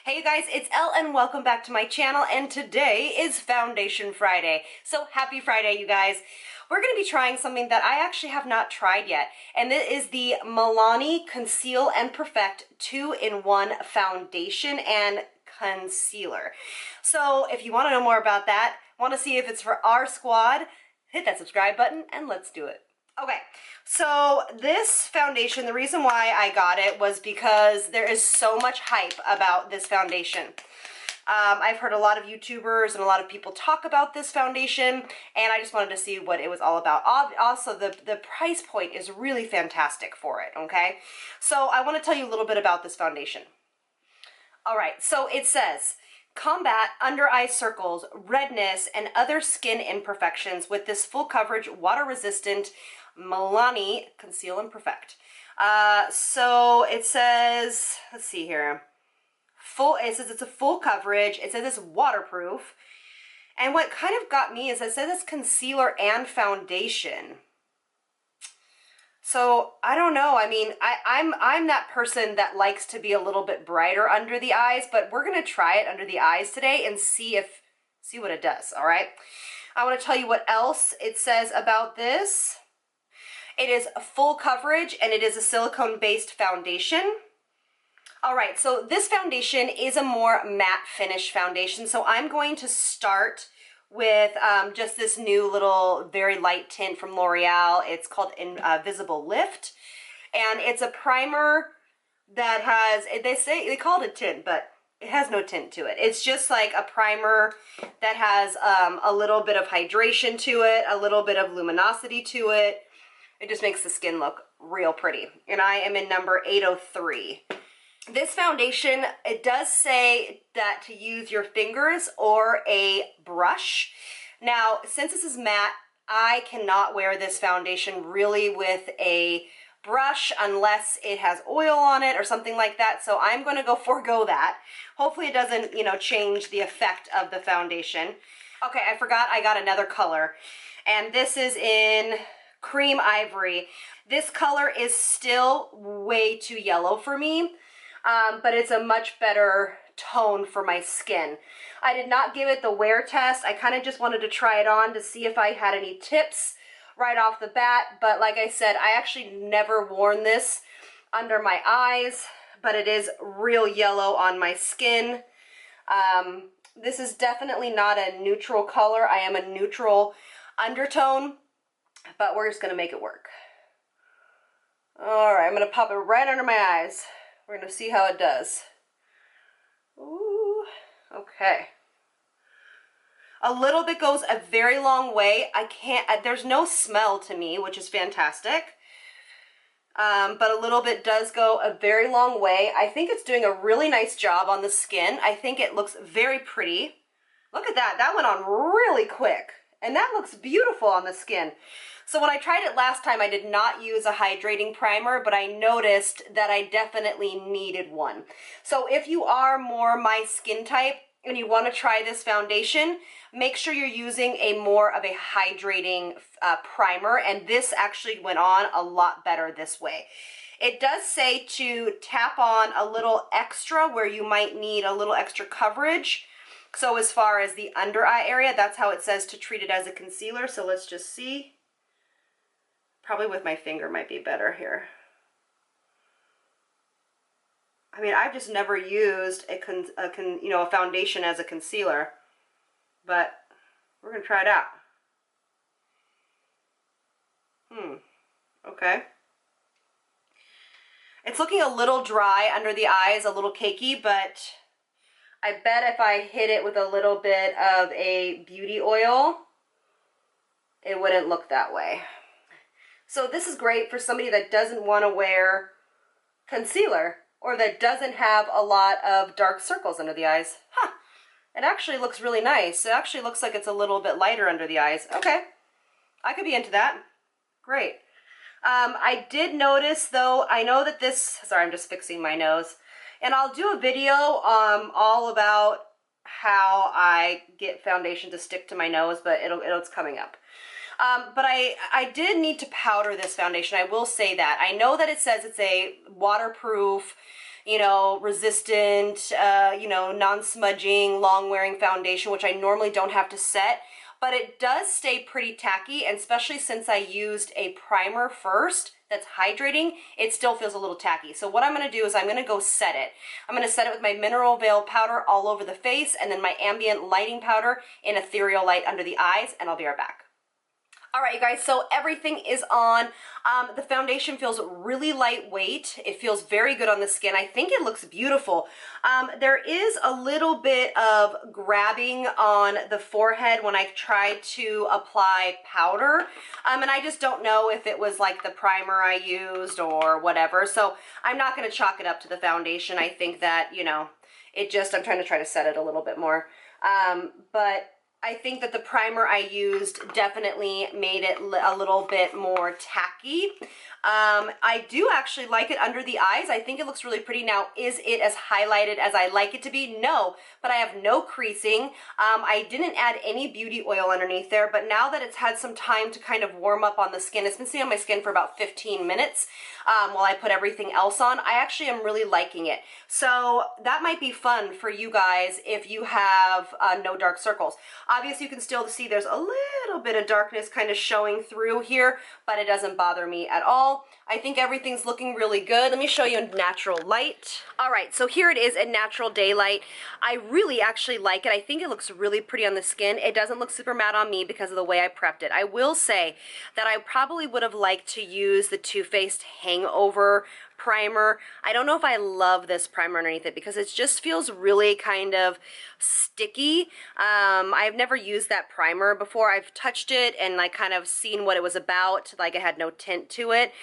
Hey you guys, it's Elle and welcome back to my channel, and today is Foundation Friday. So happy Friday, you guys. We're going to be trying something that I actually have not tried yet, and it is the MILANI Conceal and Perfect 2-in-1 Foundation and Concealer. So if you want to know more about that, want to see if it's for our squad, hit that subscribe button and let's do it. Okay, so this foundation, the reason why I got it was because there is so much hype about this foundation. I've heard a lot of YouTubers and a lot of people talk about this foundation, and I just wanted to see what it was all about. Also, the price point is really fantastic for it, okay? So I want to tell you a little bit about this foundation. All right, so it says, combat under-eye circles, redness, and other skin imperfections with this full coverage, water-resistant MILANI Conceal and Perfect. So it says, let's see here, it says it's a full coverage, it says it's waterproof, and what kind of got me is it says it's concealer and foundation. So I don't know, I mean, I'm that person that likes to be a little bit brighter under the eyes, but we're gonna try it under the eyes today and see what it does, all right? I wanna tell you what else it says about this. It is full coverage and it is a silicone-based foundation. All right, so this foundation is a more matte finish foundation. So I'm going to start with just this new little very light tint from L'Oreal. It's called Invisible Lift. And it's a primer that has, they call it a tint, but it has no tint to it. It's just like a primer that has a little bit of hydration to it, a little bit of luminosity to it. It just makes the skin look real pretty. And I am in number 803. This foundation, it does say that to use your fingers or a brush. Now, since this is matte, I cannot wear this foundation really with a brush unless it has oil on it or something like that. So I'm going to go forego that. Hopefully it doesn't, change the effect of the foundation. Okay, I forgot I got another color. And this is in Cream Ivory. This color is still way too yellow for me, but it's a much better tone for my skin. I did not give it the wear test. I kind of just wanted to try it on to see if I had any tips right off the bat, but like I said, I actually never worn this under my eyes, but it is real yellow on my skin. This is definitely not a neutral color. I am a neutral undertone, but we're just gonna make it work. All right, I'm gonna pop it right under my eyes. We're gonna see how it does. Ooh, okay. A little bit goes a very long way. There's no smell to me, which is fantastic. But a little bit does go a very long way. I think it's doing a really nice job on the skin. I think it looks very pretty. Look at that, that went on really quick. And that looks beautiful on the skin. So when I tried it last time, I did not use a hydrating primer, but I noticed that I definitely needed one. So if you are more my skin type and you want to try this foundation, make sure you're using more of a hydrating primer, and this actually went on a lot better this way. It does say to tap on a little extra where you might need a little extra coverage. So as far as the under eye area, that's how it says to treat it as a concealer. So let's just see. Probably with my finger might be better here. I mean, I've just never used a foundation as a concealer, but we're gonna try it out. Okay. It's looking a little dry under the eyes, a little cakey, but I bet if I hit it with a little bit of a beauty oil, it wouldn't look that way. So this is great for somebody that doesn't want to wear concealer or that doesn't have a lot of dark circles under the eyes. Huh, it actually looks really nice. It actually looks like it's a little bit lighter under the eyes. Okay, I could be into that. Great. I did notice though, I know that this, sorry, I'm just fixing my nose. And I'll do a video all about how I get foundation to stick to my nose, but it's coming up. But I did need to powder this foundation. I will say that. I know that it says it's a waterproof you know, resistant, you know, non-smudging, long-wearing foundation, which I normally don't have to set. But it does stay pretty tacky, and especially since I used a primer first that's hydrating, it still feels a little tacky. So what I'm gonna do is I'm gonna go set it. I'm gonna set it with my Mineral Veil powder all over the face, and then my ambient lighting powder in Ethereal Light under the eyes, and I'll be right back. All right, you guys, so everything is on. The foundation feels really lightweight. It feels very good on the skin. I think it looks beautiful. There is a little bit of grabbing on the forehead when I tried to apply powder. And I just don't know if it was like the primer I used or whatever. So I'm not gonna chalk it up to the foundation. I think that, you know, I'm trying to set it a little bit more. But I think that the primer I used definitely made it a little bit more tacky. I do actually like it under the eyes. I think it looks really pretty. Now, is it as highlighted as I like it to be? No, but I have no creasing. I didn't add any beauty oil underneath there, but now that it's had some time to kind of warm up on the skin, it's been sitting on my skin for about 15 minutes while I put everything else on. I actually am really liking it. So that might be fun for you guys if you have no dark circles. Obviously, you can still see there's a little bit of darkness kind of showing through here, but it doesn't bother me at all. I think everything's looking really good. Let me show you in natural light. All right, so here it is in natural daylight. I really actually like it. I think it looks really pretty on the skin. It doesn't look super matte on me because of the way I prepped it. I will say that I probably would have liked to use the Too Faced Hangover primer. I don't know if I love this primer underneath it because it just feels really kind of sticky. I've never used that primer before. I've touched it and like kind of seen what it was about, like it had no tint to it,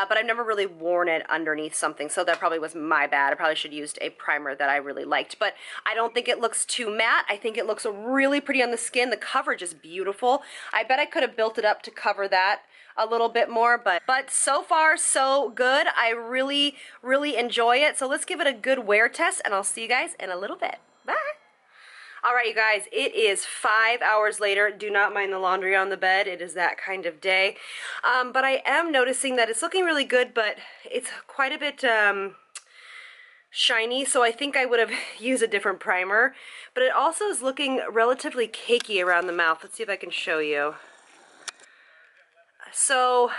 but I've never really worn it underneath something, so that probably was my bad. I probably should have used a primer that I really liked, but I don't think it looks too matte. I think it looks really pretty on the skin. The coverage is beautiful. I bet I could have built it up to cover that a little bit more, but so far so good. I really enjoy it. So let's give it a good wear test, and I'll see you guys in a little bit. Bye. All right, you guys, it is 5 hours later. Do not mind the laundry on the bed. It is that kind of day. But I am noticing that it's looking really good, but it's quite a bit shiny, so I think I would have used a different primer. But it also is looking relatively cakey around the mouth. Let's see if I can show you. So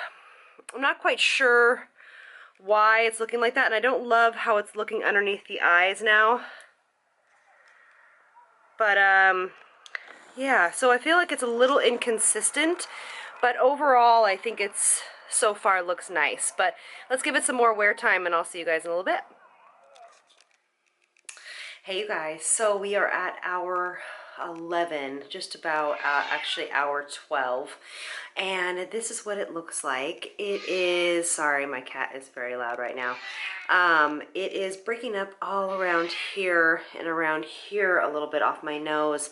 I'm not quite sure why it's looking like that, and I don't love how it's looking underneath the eyes now. But yeah, so I feel like it's a little inconsistent, but overall I think it's so far looks nice. But let's give it some more wear time and I'll see you guys in a little bit. Hey you guys, so we are at hour 11, just about actually hour 12, and this is what it looks like. It is, sorry, my cat is very loud right now. It is breaking up all around here and around here a little bit off my nose.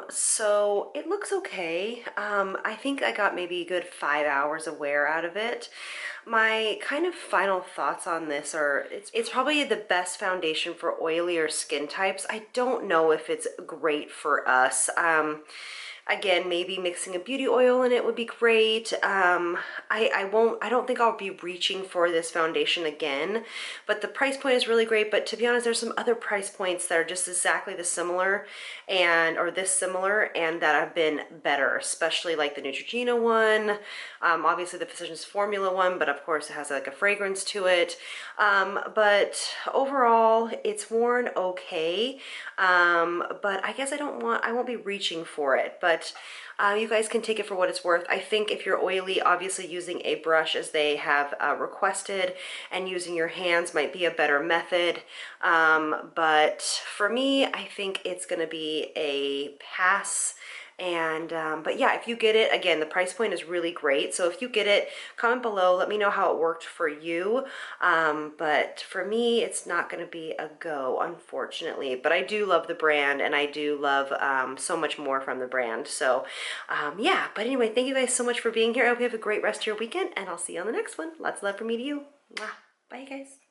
So it looks okay. I think I got maybe a good 5 hours of wear out of it. My kind of final thoughts on this are it's probably the best foundation for oilier skin types. I don't know if it's great for us. Again, maybe mixing a beauty oil in it would be great. I don't think I'll be reaching for this foundation again, but the price point is really great. But to be honest, there's some other price points that are just exactly this similar and that have been better, especially like the Neutrogena one, obviously the Physicians Formula one, but of course it has like a fragrance to it. But overall, it's worn okay. But I guess I won't be reaching for it, but you guys can take it for what it's worth. I think if you're oily, obviously using a brush as they have requested and using your hands might be a better method. But for me, I think it's going to be a pass. And but yeah, if you get it, again, the price point is really great. So if you get it, comment below, let me know how it worked for you. But for me, it's not going to be a go, unfortunately. But I do love the brand, and I do love so much more from the brand. So yeah, but anyway, thank you guys so much for being here. I hope you have a great rest of your weekend, and I'll see you on the next one. Lots of love from me to you. Mwah. Bye, you guys.